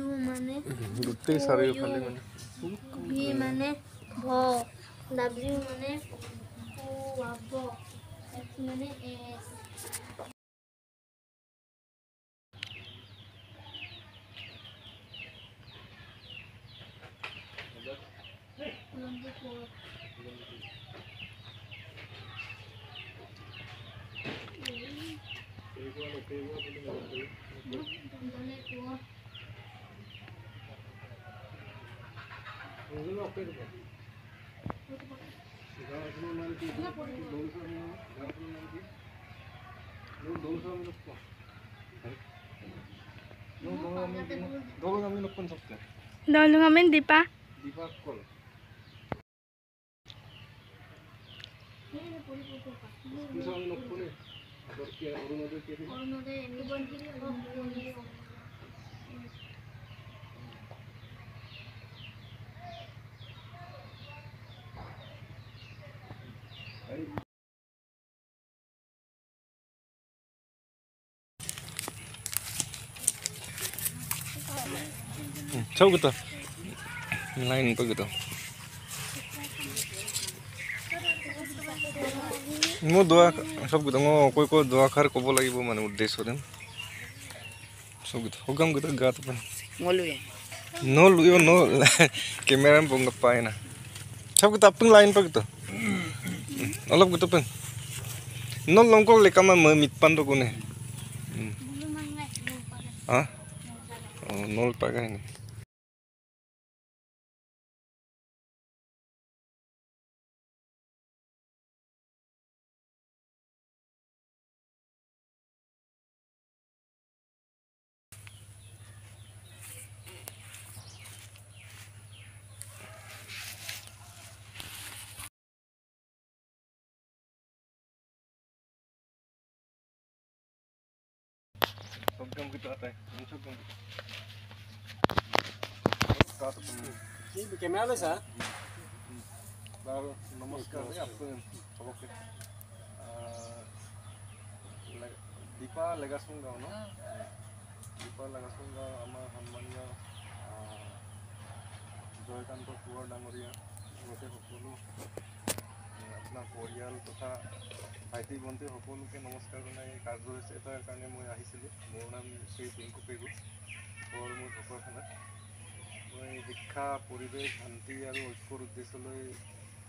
U মানে গোটেই চাৰিওফালে মানে V মানে ভ W মানে ৱাব X মানে S Dolungamin Dipa. Sao gitu? Lain apa gitu? Mau doa, sab gitu mau koi doa khar kobo lagi bu mana uddesho dem. Sab gitu, hogam gitu gat apa? No lu no kamera pun ngapain na? Sab gitu apeng lain apa gitu? Olap gitu pun. No longkol lekama mitpan tuh kune. Ah? Oh, nol pakai ini. Hogam gitu apa? Hogam gitu. Camera में sir नमस्कार सबके दीपा लेगासुं गाँव न दीपा लेगासुं गाँव आमार सन्मानीय जयकान्त कुवर डांगरिया गोटे सकलो अपना परियाल तथा भाइटी भंटी सकलोके नमस्कार जनाई कार्यसूची एटार कारण मैं आहिছিলোঁ मोर नाम श्री टिंकु पेगु घर मोर ढकुৱাখানা मैं शिक्षा परिवेश शांति और ऐक्यर उद्देश्य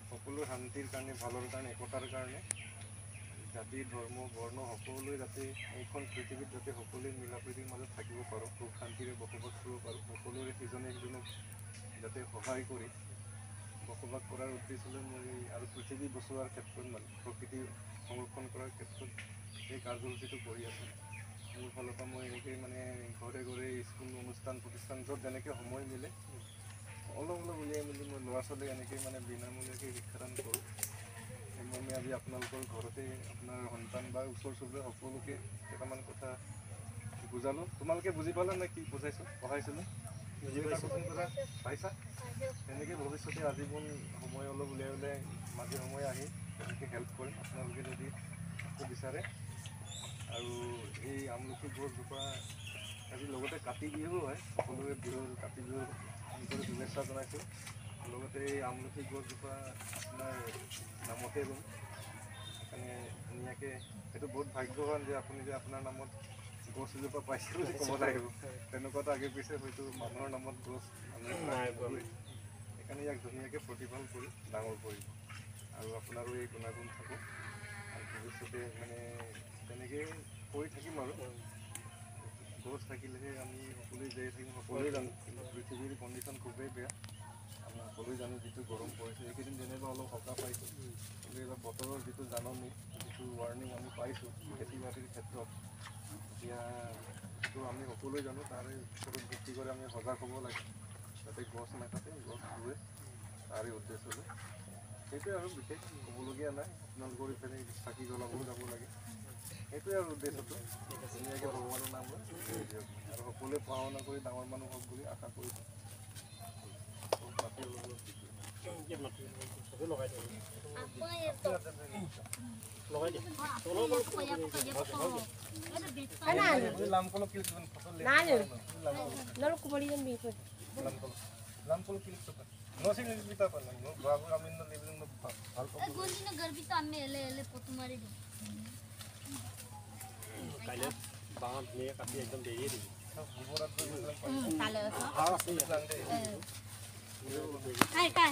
सकलो शांतिर कारण भालर कारण एकतार कारण जाति धर्म वर्ण सकलोৱে যাতে এইখন পৃথিৱীত যাতে সকলোৱে মিলাপ্ৰীতিৰ মাজত থাকিব পাৰোঁ সুখ শান্তিৰে বসবাস কৰিব পাৰোঁ সকলোৰে ইজনে সিজনক যাতে সহায় কৰি বসবাস কৰাৰ উদ্দেশ্যলৈ মই আৰু পৃথিৱী বচোৱাৰ ক্ষেত্ৰত মানে প্ৰকৃতি সংৰক্ষণ কৰাৰ ক্ষেত্ৰত এই কাৰ্যসূচীটো কৰি আছোঁ মোৰ ফালৰ পৰা মই এনেকৈ মানে ঘৰে ঘৰে স্কুল অনুষ্ঠান প্ৰতিষ্ঠান য'ত যেনেকৈ সময় মিলে অলপ অলপ উলিয়াই মেলি মই ল'ৰা ছোৱালীক এনেকৈ মানে বিনামূলীয়াকৈ শিক্ষাদান কৰোঁ মই আজি আপোনালোকৰ ঘৰতে আপোনাৰ সন্তান বা ওচৰ চুবুৰীয়া সকলোকে কেইটামান কথা বুজালোঁ তোমালোকে বুজি পালা নে কি বুজাইছোঁ পঢ়াইছিলোঁ বুজি পাইছা তেনেকৈ ভৱিষ্যতে আজীৱন সময় অলপ উলিয়াই উলিয়াই মাজে সময়ে আহি তেনেকৈ হেল্প কৰিম আপোনালোকে যদি বিচাৰে আৰু এই আমলখি গছজোপা আজি লগতে কাতি বিহু হয় সকলোৰে বিহুৰ কাতি বিহুৰ আন্তৰিক শুভেচ্ছা জনাইছোঁ লগতে এই আমলখি গছজোপা আপোনাৰ নামতে ৰুম সেইকাৰণে ধুনীয়াকৈ সেইটো বহুত ভাগ্যৱান যে আপুনি যে আপোনাৰ নামত গছ এজোপা পাইছে বুলি ক'ব লাগিব তেনেকুৱাতো আগে পিছে হয়তো মানুহৰ নামত গছ নাই সেইকাৰণে ইয়াক ধুনীয়াকৈ প্ৰতিপাল কৰি ডাঙৰ কৰিব আৰু আপোনাৰো এই গুণাগুণ থাকক আৰু ভৱিষ্যতে মানে তেনেকৈ কৰি থাকিম আৰু গছ থাকিলেহে আমি সকলোৱে জীয়াই থাকিম সকলোৱে জানো কিন্তু পৃথিৱীৰ কণ্ডিশ্যন খুবেই বেয়া আমি সকলোৱে জানো যিটো গৰম পৰিছে এইকেইদিন যেনিবা অলপ সকাহ পাইছোঁ কিন্তু এইবাৰ বতৰৰ যিটো জাননী যিটো ৱাৰ্ণিং আমি পাইছোঁ খেতি বাতিৰ ক্ষেত্ৰত এতিয়া সেইটো আমি সকলোৱে জানো তাৰে ওপৰত ভিত্তি কৰি আমি সজাগ হ'ব লাগে যাতে গছ নাকাটে গছ ৰুৱে তাৰে উদ্দেশ্যলৈ সেইটোৱে আৰু বিশেষ ক'বলগীয়া নাই আপোনালোকৰ ইফালে চাকি জ্বলাবও যাব লাগে সেইটোৱে আৰু উদ্দেশ্যটো ধুনীয়াকৈ ভগৱানৰ নাম লৈ আৰু সকলোৱে পঢ়া শুনা কৰি ডাঙৰ মানুহ হওক বুলি আশা কৰিছোঁ Kai.